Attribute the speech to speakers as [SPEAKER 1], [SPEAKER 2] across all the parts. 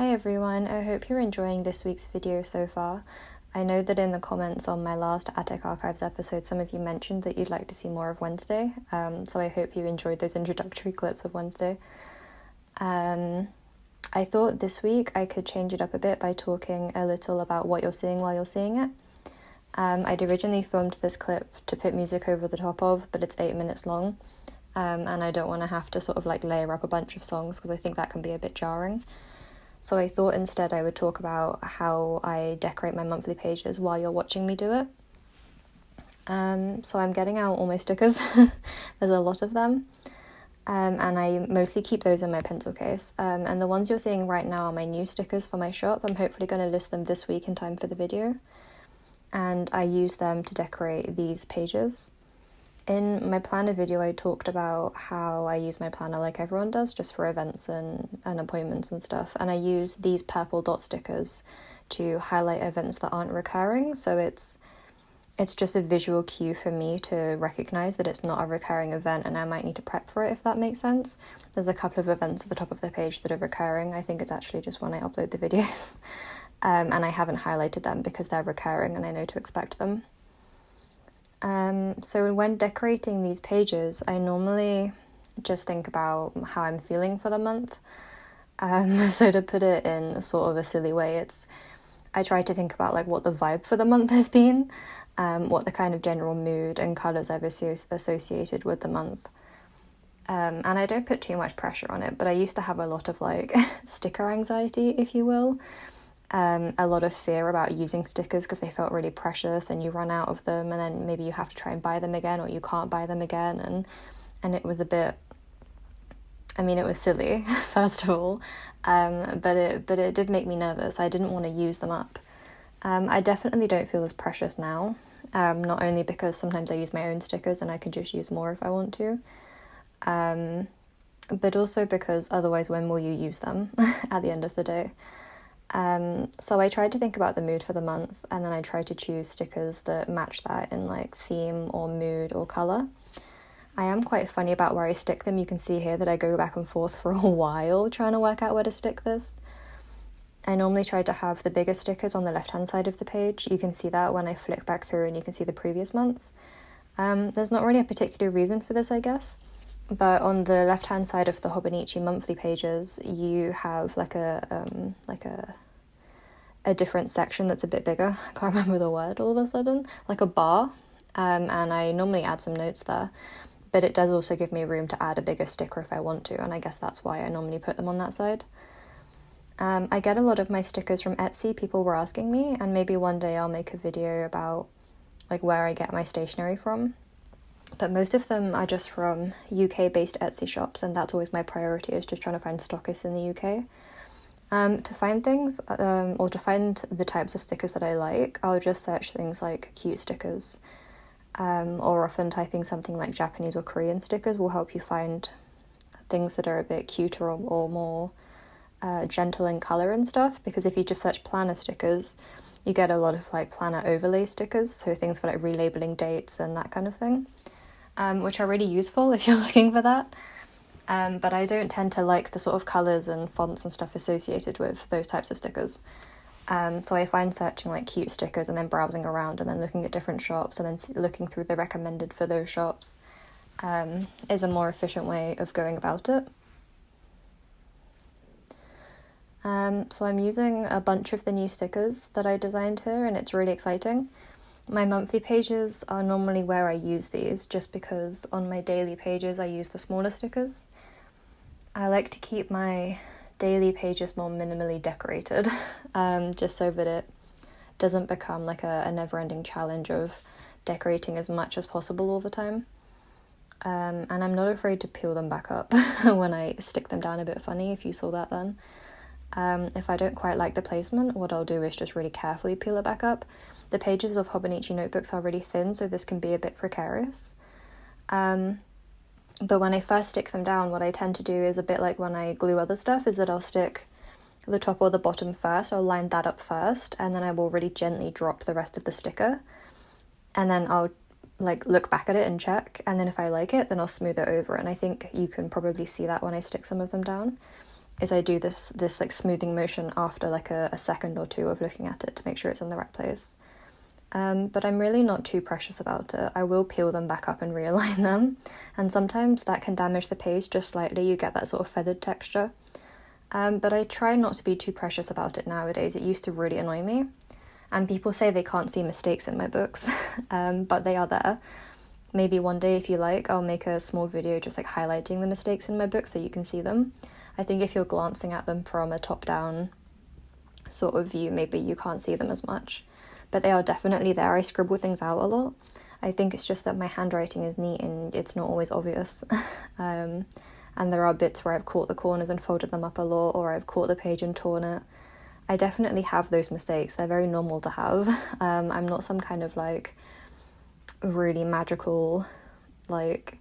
[SPEAKER 1] Hi everyone, I hope you're enjoying this week's video so far. I know that in the comments on my last Attic Archives episode, some of you mentioned that you'd like to see more of Wednesday, so I hope you enjoyed those introductory clips of Wednesday. I thought this week I could change it up a bit by talking a little about what you're seeing while you're seeing it. I'd originally filmed this clip to put music over the top of, but it's 8 minutes long, and I don't want to have to sort of like layer up a bunch of songs because I think that can be a bit jarring. So I thought instead I would talk about how I decorate my monthly pages while you're watching me do it. So I'm getting out all my stickers. There's a lot of them. And I mostly keep those in my pencil case. And the ones you're seeing right now are my new stickers for my shop. I'm hopefully going to list them this week in time for the video. And I use them to decorate these pages. In my planner video, I talked about how I use my planner like everyone does, just for events and appointments and stuff. And I use these purple dot stickers to highlight events that aren't recurring. So it's just a visual cue for me to recognize that it's not a recurring event and I might need to prep for it, if that makes sense. There's a couple of events at the top of the page that are recurring. I think it's actually just when I upload the videos. And I haven't highlighted them because they're recurring and I know to expect them. So when decorating these pages, I normally just think about how I'm feeling for the month. So to put it in sort of a silly way, I try to think about like what the vibe for the month has been, what the kind of general mood and colours I've associated with the month. And I don't put too much pressure on it, but I used to have a lot of like sticker anxiety, if you will. A lot of fear about using stickers because they felt really precious and you run out of them and then maybe you have to try and buy them again or you can't buy them again, and it was a bit, I mean, it was silly first of all, but it did make me nervous. I didn't want to use them up. I definitely don't feel as precious now, not only because sometimes I use my own stickers and I can just use more if I want to, but also because otherwise when will you use them at the end of the day? So I tried to think about the mood for the month and then I tried to choose stickers that match that in like theme or mood or colour. I am quite funny about where I stick them. You can see here that I go back and forth for a while trying to work out where to stick this. I normally try to have the bigger stickers on the left hand side of the page. You can see that when I flick back through and you can see the previous months. There's not really a particular reason for this, I guess. But on the left-hand side of the Hobonichi monthly pages, you have like a different section that's a bit bigger. I can't remember the word all of a sudden. Like a bar. And I normally add some notes there. But it does also give me room to add a bigger sticker if I want to. And I guess that's why I normally put them on that side. I get a lot of my stickers from Etsy. People were asking me. And maybe one day I'll make a video about like where I get my stationery from. But most of them are just from UK-based Etsy shops, and that's always my priority, is just trying to find stockists in the UK. To find things, or to find the types of stickers that I like, I'll just search things like cute stickers, or often typing something like Japanese or Korean stickers will help you find things that are a bit cuter or more gentle in colour and stuff, because if you just search planner stickers, you get a lot of like planner overlay stickers, so things for like relabeling dates and that kind of thing. Which are really useful if you're looking for that. But I don't tend to like the sort of colours and fonts and stuff associated with those types of stickers. So I find searching like cute stickers and then browsing around and then looking at different shops and then looking through the recommended for those shops is a more efficient way of going about it. So I'm using a bunch of the new stickers that I designed here and it's really exciting. My monthly pages are normally where I use these, just because on my daily pages I use the smaller stickers. I like to keep my daily pages more minimally decorated, just so that it doesn't become like a never-ending challenge of decorating as much as possible all the time. And I'm not afraid to peel them back up when I stick them down a bit funny, if you saw that then. If I don't quite like the placement, what I'll do is just really carefully peel it back up. The pages of Hobonichi notebooks are really thin, so this can be a bit precarious. But when I first stick them down, what I tend to do is a bit like when I glue other stuff, is that I'll stick the top or the bottom first, I'll line that up first, and then I will really gently drop the rest of the sticker. And then I'll like look back at it and check, and then if I like it, then I'll smooth it over. And I think you can probably see that when I stick some of them down. is I do this like smoothing motion after like a second or two of looking at it to make sure it's in the right place. But I'm really not too precious about it. I will peel them back up and realign them, and sometimes that can damage the page just slightly. You get that sort of feathered texture. But I try not to be too precious about it nowadays. It used to really annoy me. And people say they can't see mistakes in my books, but they are there. Maybe one day, if you like, I'll make a small video just like highlighting the mistakes in my book so you can see them. I think if you're glancing at them from a top-down sort of view, maybe you can't see them as much. But they are definitely there. I scribble things out a lot. I think it's just that my handwriting is neat and it's not always obvious. And there are bits where I've caught the corners and folded them up a lot, or I've caught the page and torn it. I definitely have those mistakes. They're very normal to have. I'm not some kind of like really magical like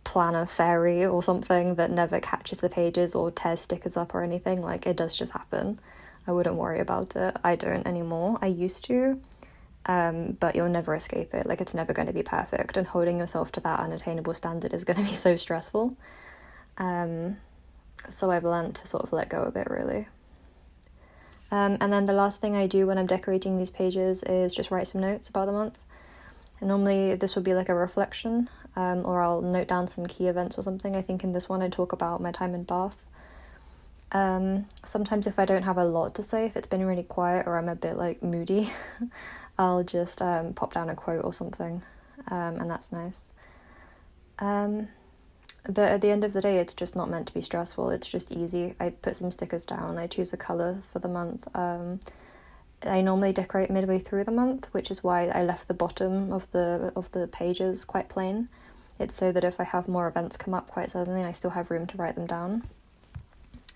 [SPEAKER 1] planner fairy or something that never catches the pages or tears stickers up or anything. Like, it does just happen. I wouldn't worry about it. I don't anymore. I used to, but you'll never escape it. Like, it's never going to be perfect, and holding yourself to that unattainable standard is going to be so stressful. So I've learned to sort of let go a bit, really. And then the last thing I do when I'm decorating these pages is just write some notes about the month. And normally this would be like a reflection, or I'll note down some key events or something. I think in this one I talk about my time in Bath. Sometimes if I don't have a lot to say, if it's been really quiet or I'm a bit like moody, I'll just pop down a quote or something, and that's nice. But at the end of the day, it's just not meant to be stressful. It's just easy. I put some stickers down. I choose a colour for the month. I normally decorate midway through the month, which is why I left the bottom of the pages quite plain. It's so that if I have more events come up quite suddenly, I still have room to write them down.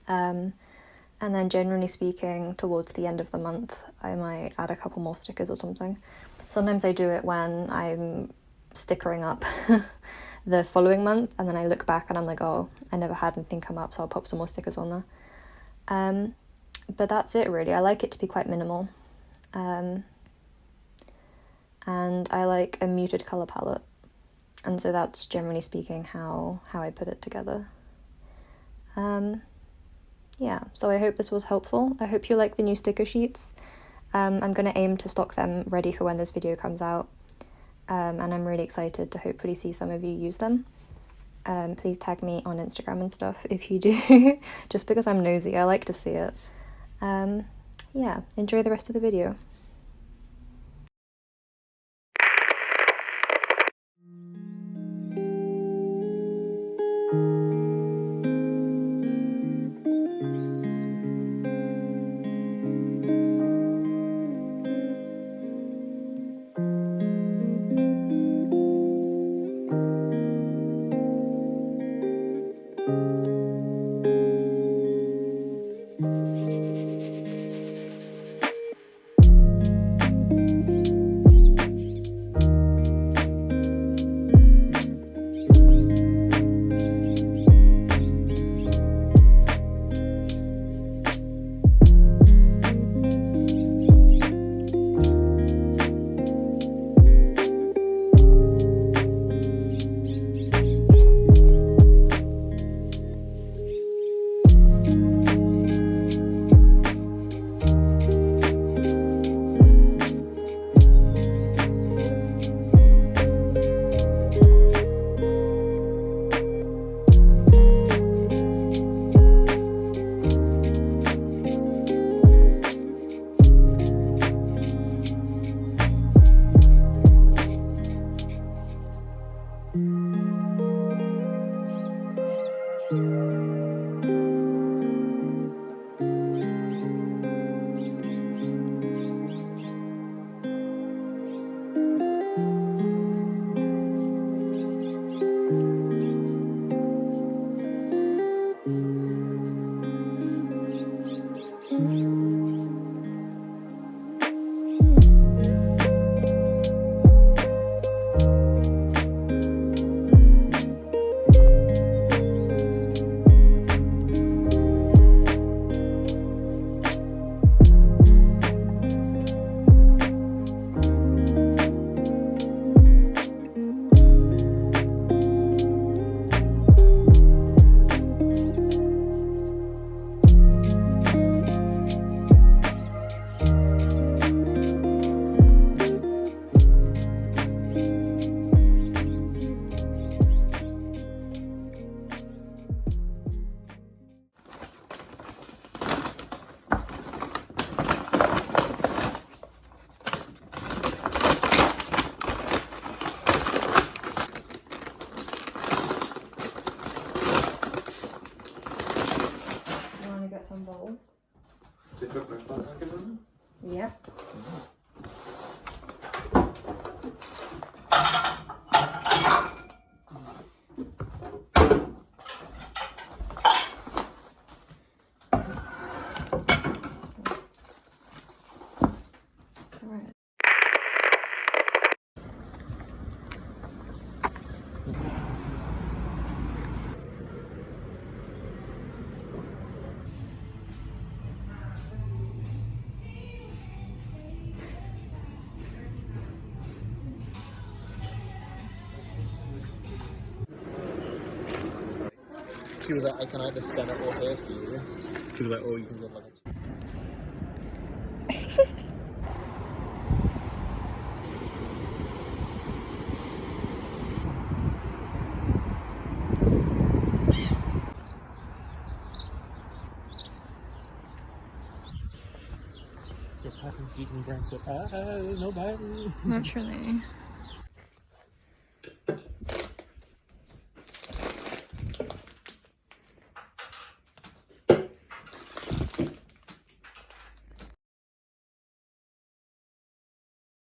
[SPEAKER 1] And then generally speaking, towards the end of the month, I might add a couple more stickers or something. Sometimes I do it when I'm stickering up the following month, and then I look back and I'm like, oh, I never had anything come up, so I'll pop some more stickers on there. But that's it, really. I like it to be quite minimal. And I like a muted colour palette. And so that's generally speaking how I put it together. Yeah, so I hope this was helpful. I hope you like the new sticker sheets. I'm going to aim to stock them ready for when this video comes out. And I'm really excited to hopefully see some of you use them. Please tag me on Instagram and stuff if you do, just because I'm nosy. I like to see it. Yeah, enjoy the rest of the video. Yep.
[SPEAKER 2] She was like, I can either scan it or hair for you. She was like, oh, you can get like a... It happens, you can grab it. Ah, there's nobody.
[SPEAKER 1] Literally.